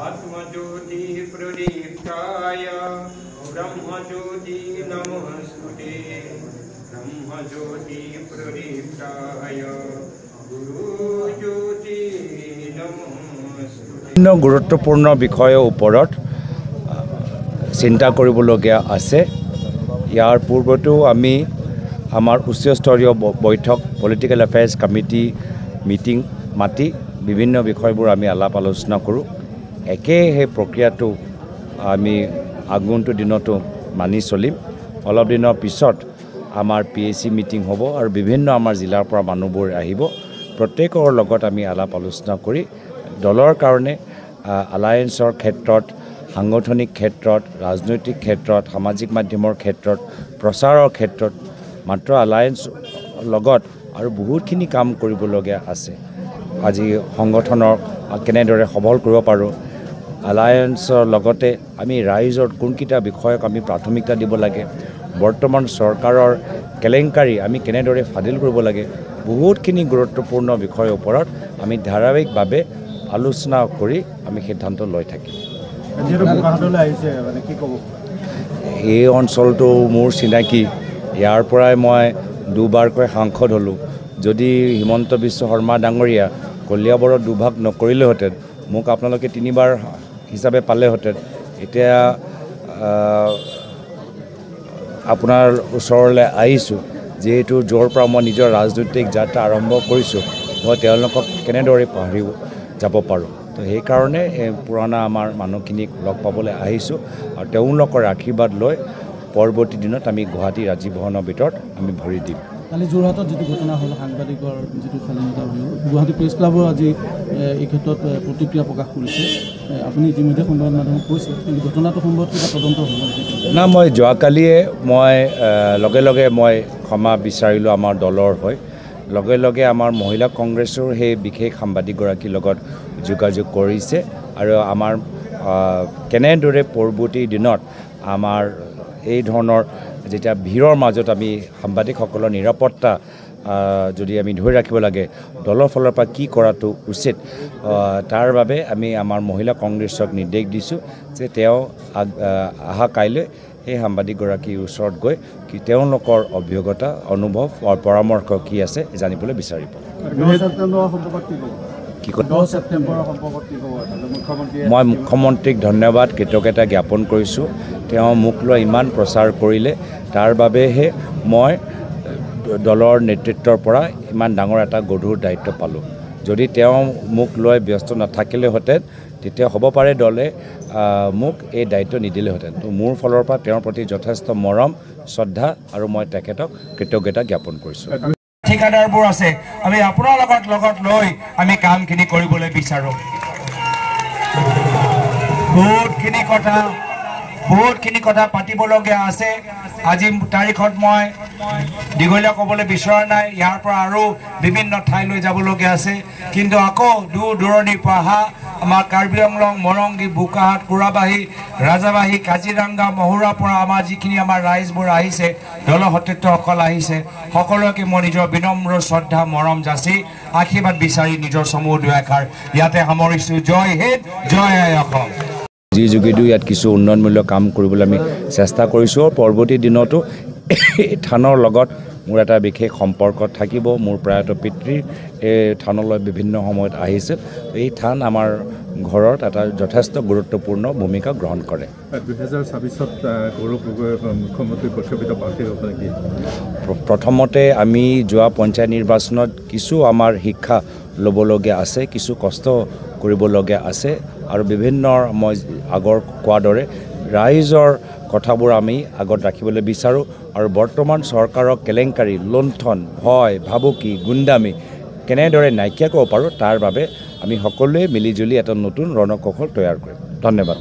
आत्मज्योति प्रदीप्ताय ब्रह्मज्योति नमस्ते ब्रह्मज्योति प्रदीप्ताय गुरुज्योति नमस्ते। বিভিন্ন গুৰুত্বপূৰ্ণ বিষয়ৰ ওপৰত চিন্তা কৰিবলগীয়া আছে। ইয়াৰ পূৰ্বতেও আমি আমাৰ উচ্চস্তৰীয় বৈঠক পলিটিকেল এফেয়াৰ্ছ কমিটি মিটিং মাতি বিভিন্ন বিষয়বোৰ আমি আলাপ আলোচনা কৰোঁ। একেই সেই প্ৰক্ৰিয়াটো আমি আগন্তুক দিনতো মানি চলিম। অলপ দিনৰ পিছত আমাৰ PAC মিটিং হ'ব আৰু বিভিন্ন আমাৰ জিলাৰ পৰা মানুহবোৰ আহিব। প্ৰত্যেকৰ লগত আমি আলাপ আলোচনা কৰি দলৰ কাৰণে এলায়েন্সৰ ক্ষেত্ৰত, সাংগঠনিক ক্ষেত্ৰত, ৰাজনৈতিক ক্ষেত্ৰত, সামাজিক মাধ্যমৰ ক্ষেত্ৰত, প্ৰচাৰৰ ক্ষেত্ৰত মাত্ৰ এলায়েন্স লগত আৰু বহুতখিনি কাম কৰিবলগীয়া আছে। আজি সংগঠনৰ কেনেদৰে সবল কৰিব পাৰোঁ, এলায়েন্সৰ লগতে আমি ৰাইজৰ কোনকেইটা বিষয়ক আমি প্ৰাথমিকতা দিব লাগে, বৰ্তমান চৰকাৰৰ কেলেংকাৰী আমি কেনেদৰে ফাদিল কৰিব লাগে, বহুতখিনি গুৰুত্বপূৰ্ণ বিষয়ৰ ওপৰত আমি ধাৰাবাহিকভাৱে আলোচনা কৰি আমি সিদ্ধান্ত লৈ থাকিম। এই অঞ্চলটো মোৰ চিনাকি, ইয়াৰ পৰাই মই দুবাৰকৈ সাংসদ হ'লোঁ। যদি হিমন্ত বিশ্ব শৰ্মা ডাঙৰীয়া কলিয়াবৰত দুভাগ নকৰিলেহেঁতেন, মোক আপোনালোকে 3বাৰ হিচাপে পালেহেঁতেন। এতিয়া আপোনাৰ ওচৰলৈ আহিছোঁ, যিহেতু য'ৰ পৰা মই নিজৰ ৰাজনৈতিক যাত্ৰা আৰম্ভ কৰিছোঁ, মই তেওঁলোকক কেনেদৰে পাহৰি যাব পাৰোঁ। তো সেইকাৰণে পুৰণা আমাৰ মানুহখিনিক লগ পাবলৈ আহিছোঁ আৰু তেওঁলোকৰ আশীৰ্বাদ লৈ পৰৱৰ্তী দিনত আমি গুৱাহাটী ৰাজীৱ ভৱনৰ ভিতৰত আমি ভৰি দিম। কালি যোৰহাটত যিটো ঘটনা হ'ল, সাংবাদিকৰ যিটো স্বাধীনতা হ'ল, গুৱাহাটী প্ৰেছ ক্লাবৰ আজি এই ক্ষেত্ৰত প্ৰতিক্ৰিয়া প্ৰকাশ কৰিছে। আপুনি ইতিমধ্যে সংবাদ মাধ্যমক কৈছে, কিন্তু ঘটনাটো সম্ভৱত কিবা তদন্ত হ'ব নেকি? না, মই যোৱাকালিয়ে লগে লগে ক্ষমা বিচাৰিলোঁ আমাৰ দলৰ হৈ। লগে লগে আমাৰ মহিলা কংগ্ৰেছৰ সেই বিশেষ সাংবাদিকগৰাকীৰ লগত যোগাযোগ কৰিছে আৰু আমাৰ কেনেদৰে পৰৱৰ্তী দিনত আমাৰ এই ধৰণৰ যেতিয়া ভিৰৰ মাজত আমি সাংবাদিকসকলৰ নিৰাপত্তা যদি আমি ধৰি ৰাখিব লাগে, দলৰ ফালৰ পৰা কি কৰাটো উচিত, তাৰ বাবে আমি আমাৰ মহিলা কংগ্ৰেছক নিৰ্দেশ দিছোঁ যে তেওঁ অহা কাইলৈ সেই সাংবাদিকগৰাকীৰ ওচৰত গৈ তেওঁলোকৰ অভিজ্ঞতা, অনুভৱ আৰু পৰামৰ্শ কি আছে জানিবলৈ বিচাৰিব। মই মুখ্যমন্ত্ৰীক ধন্যবাদ কৃতজ্ঞতা জ্ঞাপন কৰিছোঁ। তেওঁ মোক লৈ ইমান প্ৰচাৰ কৰিলে, তাৰ বাবেহে মই দলৰ নেতৃত্বৰ পৰা ইমান ডাঙৰ এটা গধুৰ দায়িত্ব পালোঁ। যদি তেওঁ মোক লৈ ব্যস্ত নাথাকিলেহেঁতেন, তেতিয়া হ'ব পাৰে দলে মোক এই দায়িত্ব নিদিলেহেঁতেন। তো মোৰ ফালৰ পৰা তেওঁৰ প্ৰতি যথেষ্ট মৰম, শ্ৰদ্ধা আৰু মই তেখেতক কৃতজ্ঞতা জ্ঞাপন কৰিছোঁ। ঠিকাদাৰবোৰ আছে, আমি আপোনাৰ লগত লৈ আমি কামখিনি কৰিবলৈ বিচাৰোঁ। বহুতখিনি কথা পাতিবলগীয়া আছে। আজি তাৰিখত মই দীঘলীয়া ক'বলৈ বিচৰা নাই, ইয়াৰ পৰা আৰু বিভিন্ন ঠাইলৈ যাবলগীয়া আছে। কিন্তু আকৌ দূৰ দূৰণিৰ পৰা অহা আমাৰ কাৰ্বি আংলং, মৰংগী, বোকাহাট, কুৰাবাহী, ৰাজাবাহী, কাজিৰঙা, মহুৰাৰ পৰা আমাৰ যিখিনি আমাৰ ৰাইজবোৰ আহিছে, দলৰ সতীৰ্থসকল আহিছে, সকলোকে মই নিজৰ বিনম্ৰ শ্ৰদ্ধা মৰম যাচি আশীৰ্বাদ বিচাৰি নিজৰ চমু দুআষাৰ ইয়াতে সামৰিছোঁ। জয় হিন্দ, জয় আই অসম। যি যোগেদিও ইয়াত কিছু উন্নয়নমূলক কাম কৰিবলৈ আমি চেষ্টা কৰিছোঁ। পৰৱৰ্তী দিনতো এই থানৰ লগত মোৰ এটা বিশেষ সম্পৰ্ক থাকিব। মোৰ প্ৰয়াত পিতৃ এই থানলৈ বিভিন্ন সময়ত আহিছিল। এই থান আমাৰ ঘৰত এটা যথেষ্ট গুৰুত্বপূৰ্ণ ভূমিকা গ্ৰহণ কৰে। 2024 গৌৰৱ গগৈ মুখ্যমন্ত্ৰী প্ৰক্ষেপিত প্ৰাৰ্থী হ'ব নেকি? প্ৰথমতে আমি যোৱা পঞ্চায়ত নিৰ্বাচনত কিছু আমাৰ শিক্ষা ল'বলগীয়া আছে, কিছু কষ্ট কৰিবলগীয়া আছে আৰু বিভিন্ন মই আগৰ কোৱাৰ দৰে ৰাইজৰ কথাবোৰ আমি আগত ৰাখিবলৈ বিচাৰোঁ আৰু বৰ্তমান চৰকাৰৰ কেলেংকাৰী, লুণ্ঠন, ভয়, ভাবুকি, গুণ্ডামি কেনেদৰে নাইকিয়া কৰিব পাৰোঁ তাৰ বাবে আমি সকলোৱে মিলিজুলি এটা নতুন ৰণকৌশল তৈয়াৰ কৰিম। ধন্যবাদ।